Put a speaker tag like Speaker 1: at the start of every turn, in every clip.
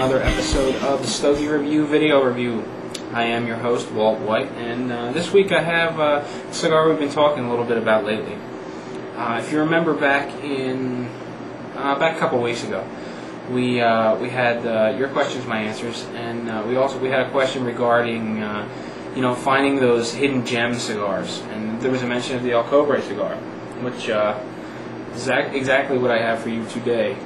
Speaker 1: another episode of the Stogie Review video review. I am your host, Walt White, and this week I have a cigar we've been talking a little bit about lately. If you remember back a couple weeks ago, we had your questions, my answers, and we had a question regarding finding those hidden gem cigars, and there was a mention of the Cobre cigar, which is exactly what I have for you today.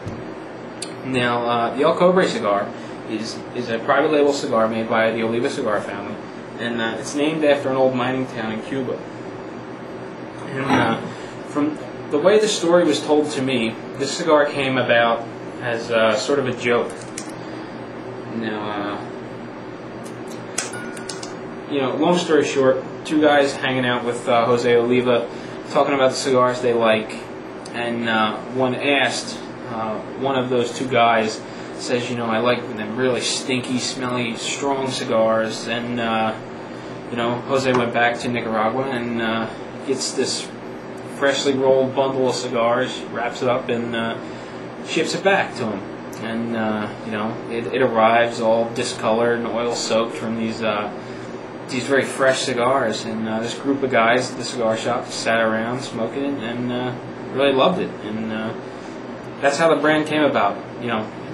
Speaker 1: Now, the Cobre cigar is a private label cigar made by the Oliva cigar family, and it's named after an old mining town in Cuba. And from the way the story was told to me, this cigar came about as sort of a joke. Now, long story short, two guys hanging out with Jose Oliva, talking about the cigars they like, and one asked, one of those two guys says, I like them really stinky, smelly, strong cigars, and Jose went back to Nicaragua and gets this freshly rolled bundle of cigars, wraps it up, and ships it back to him. And it arrives all discolored and oil soaked from these very fresh cigars, and this group of guys at the cigar shop sat around smoking it and really loved it, and that's how the brand came about.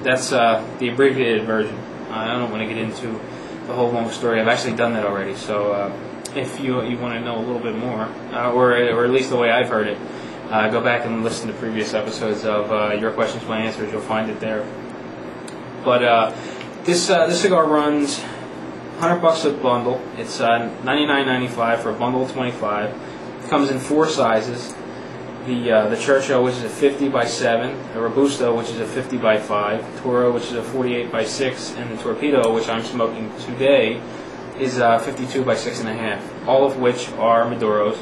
Speaker 1: That's the abbreviated version. I don't want to get into the whole long story. I've actually done that already, so if you want to know a little bit more, or at least the way I've heard it, go back and listen to previous episodes of Your Questions, My Answers. You'll find it there. But this cigar runs $100 a bundle. It's $99.95 for a bundle of 25. It comes in four sizes. The Churchill, which is a 50 by 7, a Robusto, which is a 50 by 5, Toro, which is a 48 by 6, and the Torpedo, which I'm smoking today, is 52 by 6.5. All of which are Maduros.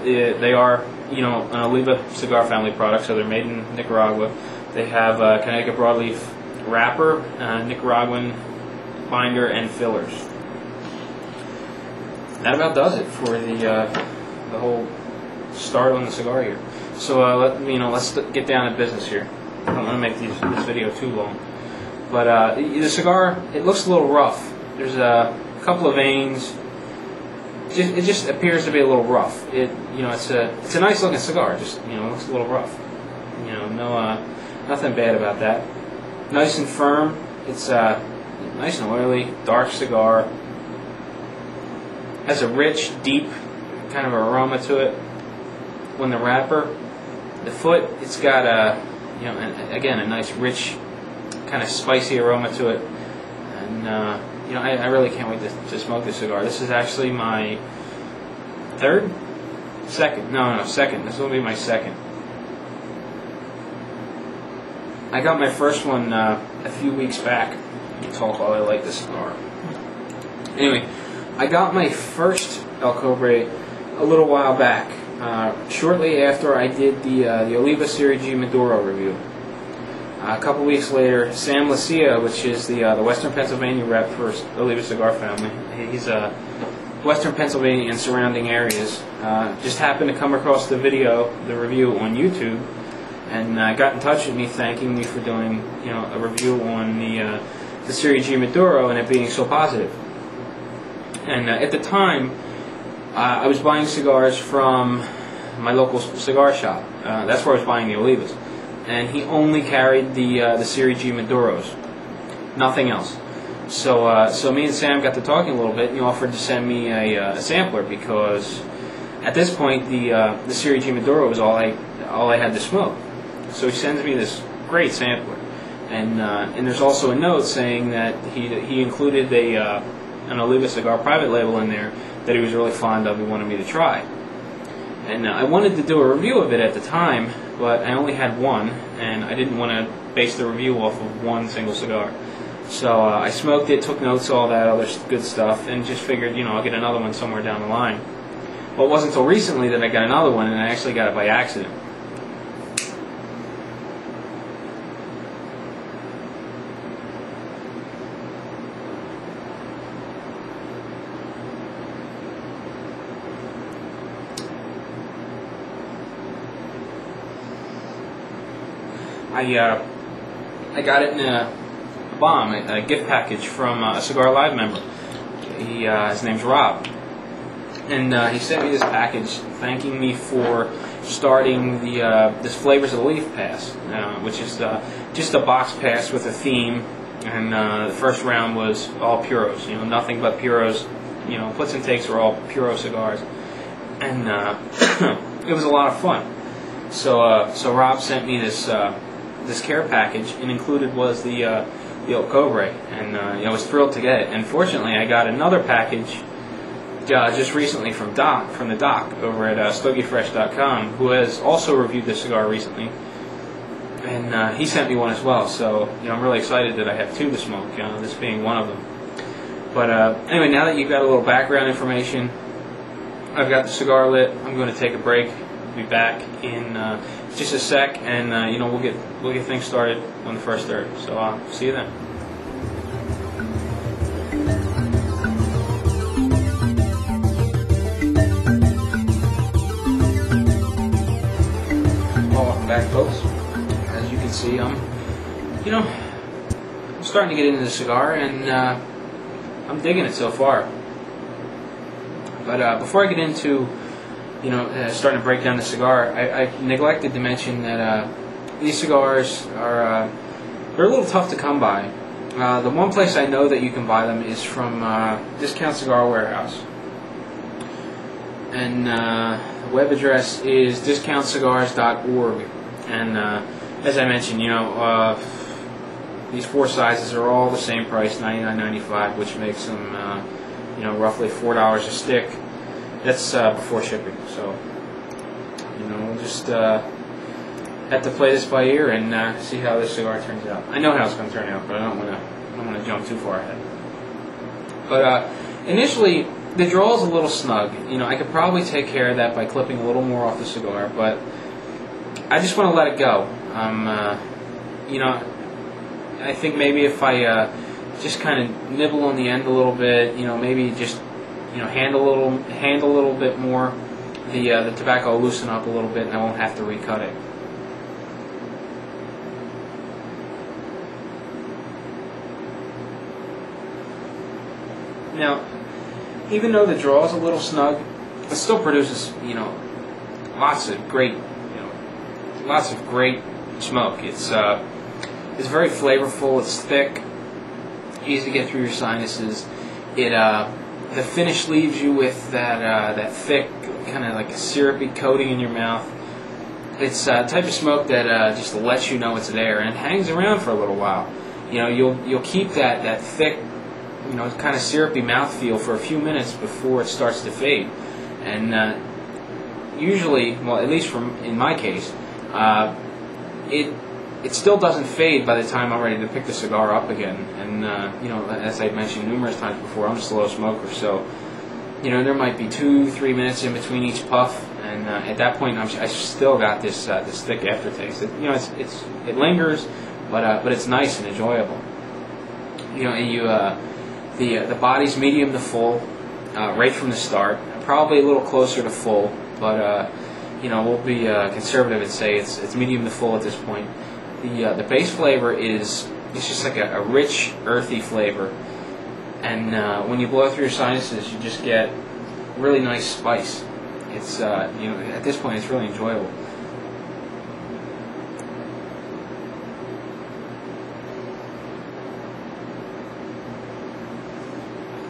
Speaker 1: They are, an Oliva cigar family product, so they're made in Nicaragua. They have Connecticut broadleaf wrapper, Nicaraguan binder, and fillers. That about does it for the whole start on the cigar here. So let's get down to business here. I don't want to make this video too long, but the cigar, it looks a little rough. There's a couple of veins. It just appears to be a little rough. It's a nice looking cigar. Just looks a little rough. Nothing bad about that. Nice and firm. It's nice and oily, dark cigar. Has a rich, deep kind of aroma to it. When the wrapper, the foot, it's got a nice, rich, kind of spicy aroma to it. And I really can't wait to smoke this cigar. This is actually my second. This will be my second. I got my first one a few weeks back. I'll talk while I light this cigar. Anyway, I got my first Cobre a little while back, shortly after I did the Oliva Serie G Maduro review. A couple weeks later, Sam Lucia, which is the Western Pennsylvania rep for Oliva Cigar Family, he's Western Pennsylvania and surrounding areas, just happened to come across the review on YouTube, and got in touch with me, thanking me for doing a review on the Serie G Maduro and it being so positive. And at the time, I was buying cigars from my local cigar shop. That's where I was buying the Olivas, and he only carried the Serie G Maduros, nothing else. So me and Sam got to talking a little bit, and he offered to send me a sampler, because at this point the Serie G Maduro was all I had to smoke. So he sends me this great sampler, and there's also a note saying that he included an Oliva cigar private label in there that he was really fond of and wanted me to try. And I wanted to do a review of it at the time, but I only had one, and I didn't want to base the review off of one single cigar. So I smoked it, took notes, all that other good stuff, and just figured, I'll get another one somewhere down the line. Well, it wasn't until recently that I got another one, and I actually got it by accident. I got it in bomb, a gift package from a Cigar Live member. His name's Rob, and he sent me this package thanking me for starting this Flavors of the Leaf pass, which is just a box pass with a theme. And the first round was all puros, nothing but puros. Puts and takes are all puro cigars, and it was a lot of fun. So Rob sent me this care package, and included was the old Cobre, and I was thrilled to get it. And fortunately, I got another package just recently from the Doc over at StogieFresh.com, who has also reviewed this cigar recently. And he sent me one as well, so I'm really excited that I have two to smoke, this being one of them. But anyway, now that you've got a little background information, I've got the cigar lit. I'm going to take a break. I'll be back in just a sec, and we'll get things started on the first third. So I'll see you then. Welcome back, folks. As you can see, I'm starting to get into the cigar, and I'm digging it so far. But before I get into starting to break down the cigar, I neglected to mention that these cigars are they're a little tough to come by. The one place I know that you can buy them is from Discount Cigar Warehouse, and the web address is discountcigars.org. And as I mentioned, these four sizes are all the same price, $99.95, which makes them roughly $4 a stick. That's before shipping. So we'll just have to play this by ear and see how this cigar turns out. I know how it's going to turn out, but I don't want to jump too far ahead. But initially, the draw is a little snug. I could probably take care of that by clipping a little more off the cigar, but I just want to let it go. I think maybe if I just kind of nibble on the end a little bit, maybe just hand a little bit more, the tobacco will loosen up a little bit, and I won't have to recut it. Now, even though the draw is a little snug, it still produces lots of great smoke. It's very flavorful. It's thick, easy to get through your sinuses. The finish leaves you with that thick, kind of like a syrupy coating in your mouth. It's a type of smoke that just lets you know it's there, and it hangs around for a little while. You'll keep that thick, kind of syrupy mouthfeel for a few minutes before it starts to fade. And usually, well, at least in my case, it still doesn't fade by the time I'm ready to pick the cigar up again. And as I've mentioned numerous times before, I'm a slow smoker, so there might be 2-3 minutes in between each puff, and at that point I still got this thick aftertaste. It lingers, but it's nice and enjoyable. The body's medium to full right from the start, probably a little closer to full, but we'll be conservative and say it's medium to full at this point. The base flavor it's just like a rich, earthy flavor, and when you blow through your sinuses, you just get really nice spice. It's at this point, it's really enjoyable.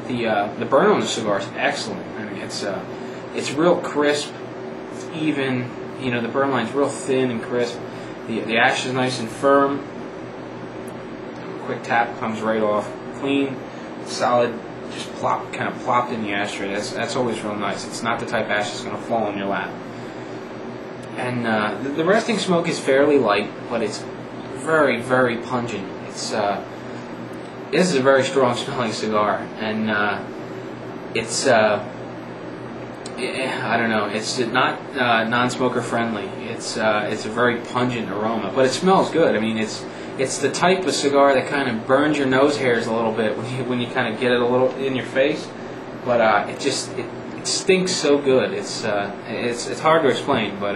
Speaker 1: The burn on the cigar is excellent. I mean, it's real crisp, it's even. The burn line's real thin and crisp. The ash is nice and firm. A quick tap comes right off. Clean, solid, just kind of plopped in the ashtray. That's always real nice. It's not the type of ash that's going to fall in your lap. And the resting smoke is fairly light, but it's very, very pungent. This is a very strong smelling cigar, and I don't know. It's not non-smoker friendly. It's a very pungent aroma, but it smells good. I mean, it's the type of cigar that kind of burns your nose hairs a little bit when you kind of get it a little in your face. But it stinks so good. It's hard to explain, but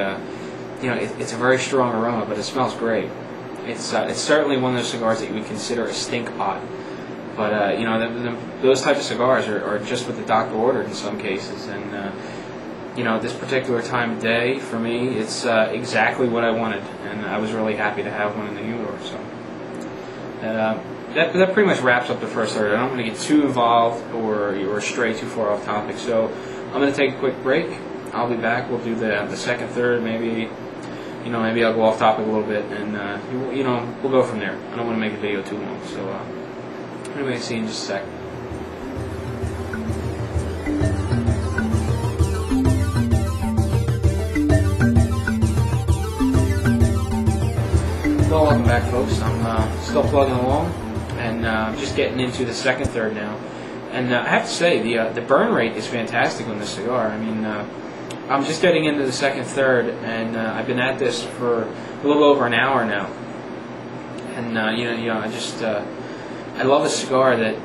Speaker 1: it's a very strong aroma, but it smells great. It's certainly one of those cigars that you would consider a stink pot. But those type of cigars are just what the doctor ordered in some cases, and this particular time of day for me, it's exactly what I wanted, and I was really happy to have one in the humidor. So that pretty much wraps up the first third. I don't want to get too involved or stray too far off topic. So I'm going to take a quick break. I'll be back. We'll do the second third. Maybe I'll go off topic a little bit, and we'll go from there. I don't want to make the video too long. So anyway, see you in just a sec. Well, welcome back, folks. I'm still plugging along, and I'm just getting into the second third now. And I have to say, the burn rate is fantastic on this cigar. I mean, I'm just getting into the second third, and I've been at this for a little over an hour now. And I love a cigar that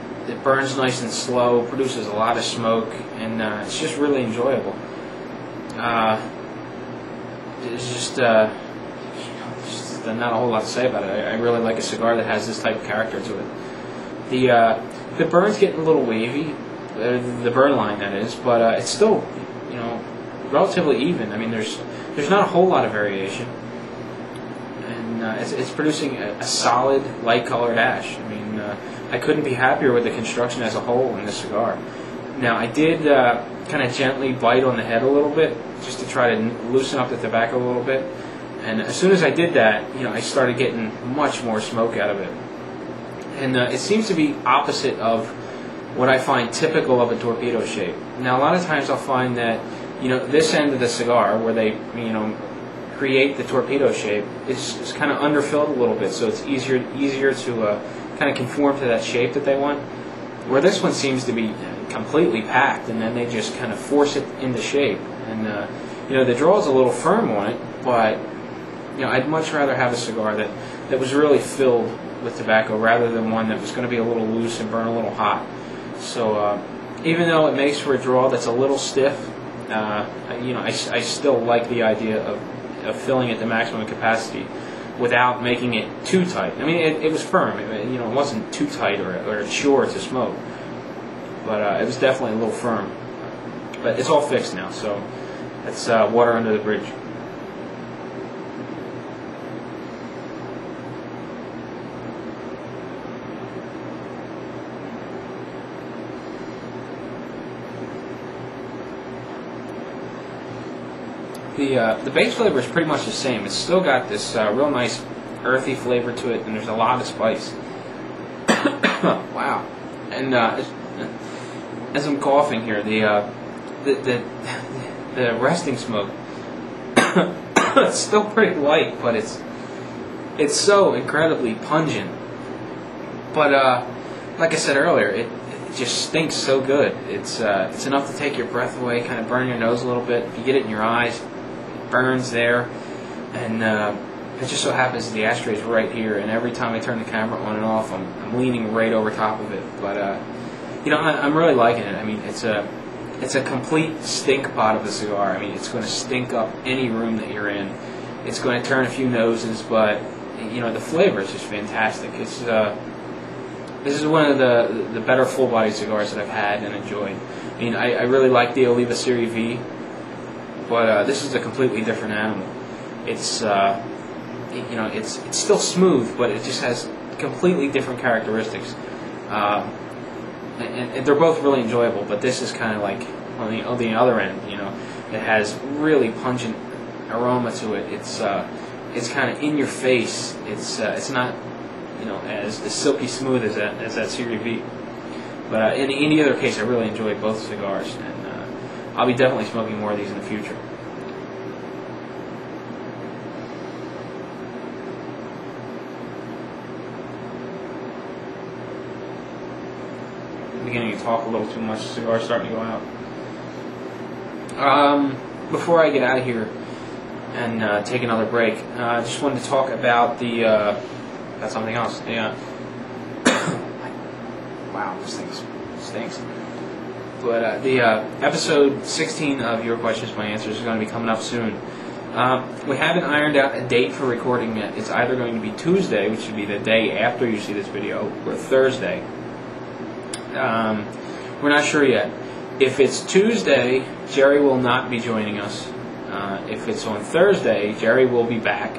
Speaker 1: burns nice and slow, produces a lot of smoke, and it's just really enjoyable. It's just not a whole lot to say about it. I really like a cigar that has this type of character to it. The burn's getting a little wavy, the burn line that is, but it's still relatively even. I mean, there's not a whole lot of variation, and it's producing a solid light colored ash. I mean, I couldn't be happier with the construction as a whole in this cigar. Now, I did kind of gently bite on the head a little bit just to try to loosen up the tobacco a little bit. And as soon as I did that, I started getting much more smoke out of it. And it seems to be opposite of what I find typical of a torpedo shape. Now, a lot of times I'll find that, this end of the cigar, where they, create the torpedo shape, is kind of underfilled a little bit, so it's easier to kind of conform to that shape that they want. Where this one seems to be completely packed, and then they just kind of force it into shape. And, the draw is a little firm on it, but I'd much rather have a cigar that was really filled with tobacco rather than one that was going to be a little loose and burn a little hot. So even though it makes for a draw that's a little stiff, I still like the idea of filling it to maximum capacity without making it too tight. I mean, it was firm. It wasn't too tight or sure to smoke, but it was definitely a little firm. But it's all fixed now, so it's water under the bridge. The base flavor is pretty much the same. It's still got this real nice earthy flavor to it, and there's a lot of spice. Wow! And as I'm coughing here, the resting smoke it's still pretty light, but it's so incredibly pungent. But like I said earlier, it just stinks so good. It's enough to take your breath away, kind of burn your nose a little bit. If you get it in your eyes, it burns there, and it just so happens the ashtray is right here. And every time I turn the camera on and off, I'm leaning right over top of it. But I'm really liking it. I mean, it's a complete stink pot of a cigar. I mean, it's going to stink up any room that you're in. It's going to turn a few noses, but the flavor is just fantastic. This is one of the better full-bodied cigars that I've had and enjoyed. I mean, I really like the Oliva Serie V, but this is a completely different animal. It's it's still smooth, but it just has completely different characteristics. And they're both really enjoyable, but this is kind of like on the other end. It has really pungent aroma to it. It's kind of in your face. It's not as silky smooth as that Serie V. But in any other case, I really enjoyed both cigars, and I'll be definitely smoking more of these in the future. Beginning to talk a little too much. The cigar's starting to go out. Before I get out of here and take another break, I just wanted to talk about about something else. Wow, this thing stinks. But the episode 16 of Your Questions, My Answers is going to be coming up soon. We haven't ironed out a date for recording yet. It's either going to be Tuesday, which would be the day after you see this video, or Thursday. We're not sure yet. If it's Tuesday, Jerry will not be joining us. If it's on Thursday, Jerry will be back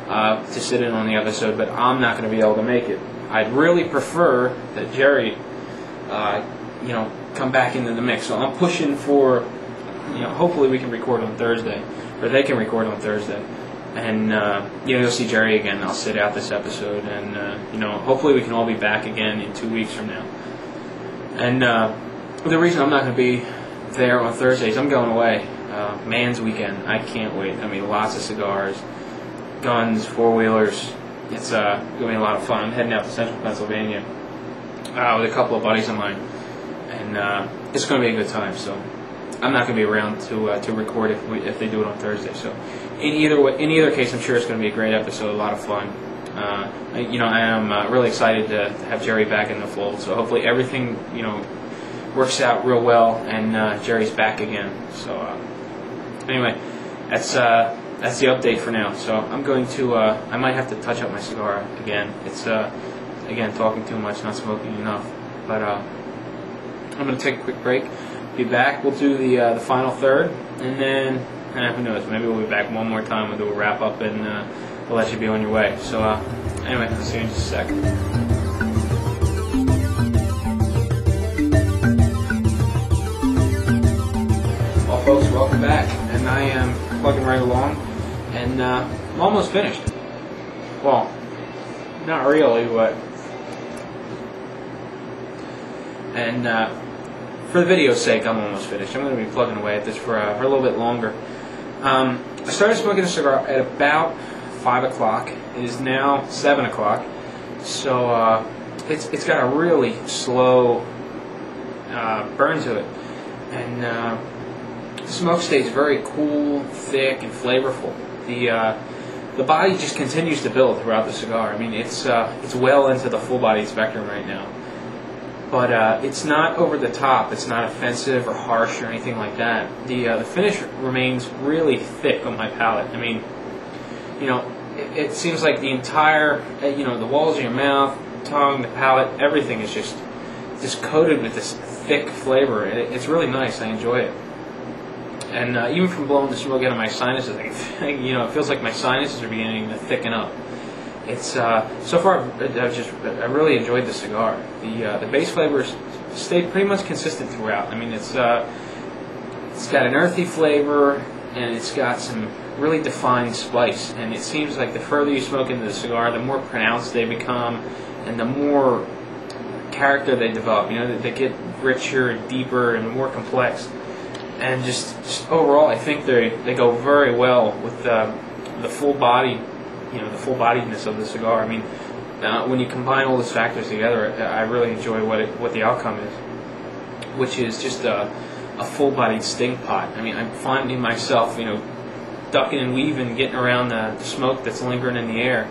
Speaker 1: to sit in on the episode, but I'm not going to be able to make it. I'd really prefer that Jerry, come back into the mix. So I'm pushing for, hopefully we can record on Thursday, or they can record on Thursday, and you'll see Jerry again. I'll sit out this episode, and hopefully we can all be back again in 2 weeks from now. And the reason I'm not going to be there on Thursday is I'm going away. Man's weekend. I can't wait. I mean, lots of cigars, guns, four-wheelers. It's going to be a lot of fun. I'm heading out to Central Pennsylvania with a couple of buddies of mine, and it's going to be a good time. So I'm not going to be around to record if they do it on Thursday. So in either case, I'm sure it's going to be a great episode, a lot of fun. I am really excited to have Jerry back in the fold. So hopefully everything works out real well, and Jerry's back again. So anyway, that's the update for now. So I'm going to I might have to touch up my cigar again. It's again talking too much, not smoking enough. But I'm going to take a quick break. Be back. We'll do the final third, and then who knows? Maybe we'll be back one more time. We'll do a wrap up, and we'll let you be on your way. So anyway, I'll see you in just a second. Folks, welcome back, and I am plugging right along, and I'm almost finished. Well, not really, but and for the video's sake, I'm almost finished. I'm going to be plugging away at this for a little bit longer. I started smoking a cigar at about 5 o'clock. It is now 7 o'clock, so it's got a really slow burn to it, and the smoke stays very cool, thick, and flavorful. The body just continues to build throughout the cigar. I mean, it's well into the full body spectrum right now, but it's not over the top. It's not offensive or harsh or anything like that. The finish remains really thick on my palate. I mean, it seems like the entire the walls of your mouth, tongue, the palate, everything is just coated with this thick flavor. It's really nice. I enjoy it. And even from blowing the smoke out of my sinuses, it feels like my sinuses are beginning to thicken up. It's so far I really enjoyed the cigar. The base flavors stayed pretty much consistent throughout. I mean, it's got an earthy flavor, and it's got some really defined spice. And it seems like the further you smoke into the cigar, the more pronounced they become, and the more character they develop. They get richer, deeper, and more complex. And just overall, I think they go very well with the full body, the full bodiedness of the cigar. I mean, when you combine all those factors together, I really enjoy what the outcome is, which is just a full-bodied stink pot. I mean, I'm finding myself, ducking and weaving, getting around the smoke that's lingering in the air.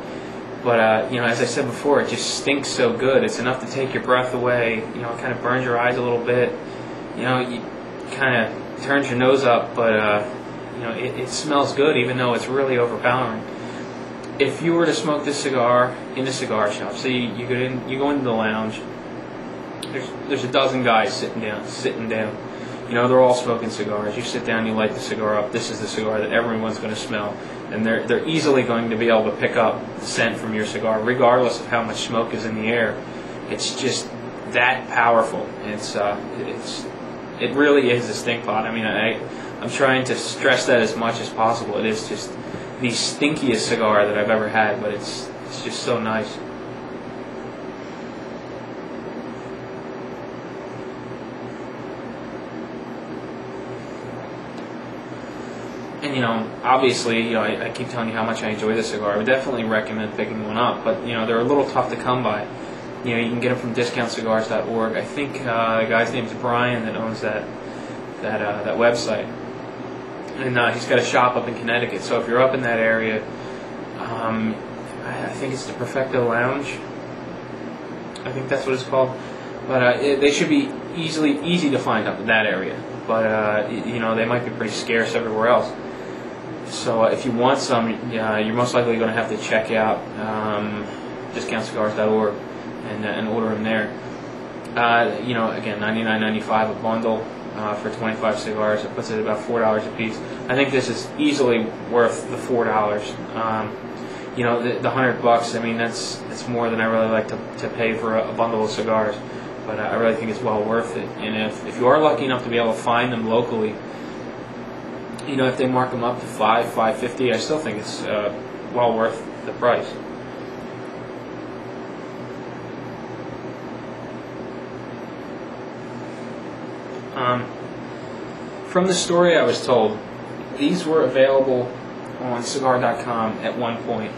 Speaker 1: But as I said before, it just stinks so good. It's enough to take your breath away. It kind of burns your eyes a little bit. You kind of turns your nose up, but it smells good, even though it's really overpowering. If you were to smoke this cigar in a cigar shop, so you go into the lounge, there's a dozen guys sitting down. They're all smoking cigars. You sit down, you light the cigar up. This is the cigar that everyone's going to smell, and they're easily going to be able to pick up the scent from your cigar, regardless of how much smoke is in the air. It's just that powerful. It really is a stink pot. I mean, I'm trying to stress that as much as possible. It is just the stinkiest cigar that I've ever had, but it's just so nice. And obviously, I keep telling you how much I enjoy the cigar. I would definitely recommend picking one up, but they're a little tough to come by. You can get them from discountcigars.org. I think the guy's name's Brian that owns that website, and he's got a shop up in Connecticut. So if you're up in that area, I think it's the Perfecto Lounge. I think that's what it's called. But they should be easy to find up in that area. But they might be pretty scarce everywhere else. So if you want some, you're most likely going to have to check out discountcigars.org and order them there. Again, $99.95 a bundle for 25 cigars. It puts it at about $4 a piece. I think this is easily worth the $4. The $100. I mean, that's more than I really like to pay for a bundle of cigars. But I really think it's well worth it. And if you are lucky enough to be able to find them locally, if they mark them up to $5.50, I still think it's well worth the price. From the story I was told, these were available on cigar.com at one point,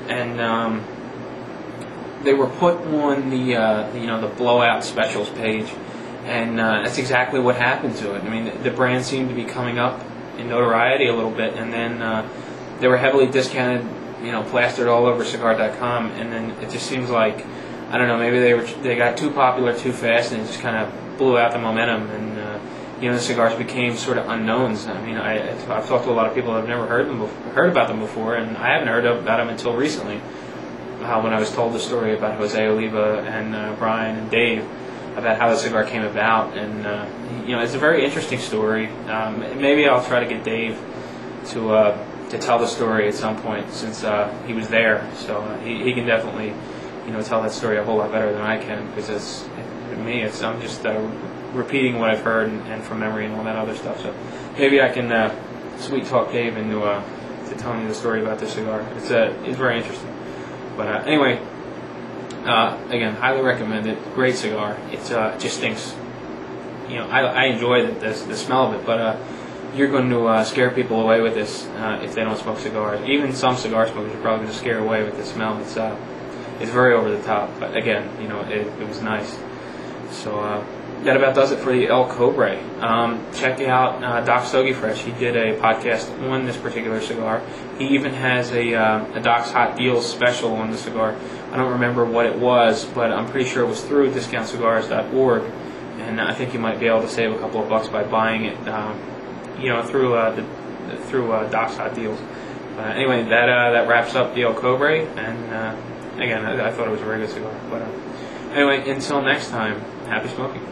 Speaker 1: and they were put on the blowout specials page, and that's exactly what happened to it. I mean, the brand seemed to be coming up in notoriety a little bit, and then they were heavily discounted, plastered all over cigar.com, and then it just seems like, I don't know, maybe they got too popular too fast, and it just kind of blew out the momentum, and the cigars became sort of unknowns. I mean, I've talked to a lot of people that have never heard about them before, and I haven't heard about them until recently. When I was told the story about Jose Oliva and Brian and Dave about how the cigar came about, and it's a very interesting story. Maybe I'll try to get Dave to tell the story at some point, since he was there, so he can definitely tell that story a whole lot better than I can, because I'm just repeating what I've heard and from memory and all that other stuff. So maybe I can sweet talk Dave into to telling you the story about this cigar. It's very interesting. But anyway, again, highly recommend it. Great cigar. It just stinks. I enjoy the smell of it, but you're going to scare people away with this if they don't smoke cigars. Even some cigar smokers are probably going to scare away with the smell. It's very over the top, but again, it was nice. So that about does it for the El Cobre. Check out Doc Stogie Fresh. He did a podcast on this particular cigar. He even has a Doc's Hot Deals special on the cigar. I don't remember what it was, but I'm pretty sure it was through discountcigars.org, and I think you might be able to save a couple of bucks by buying it, through Doc's Hot Deals. Anyway, that wraps up the El Cobre, and again, I thought it was a very good cigar. But anyway, until next time, happy smoking.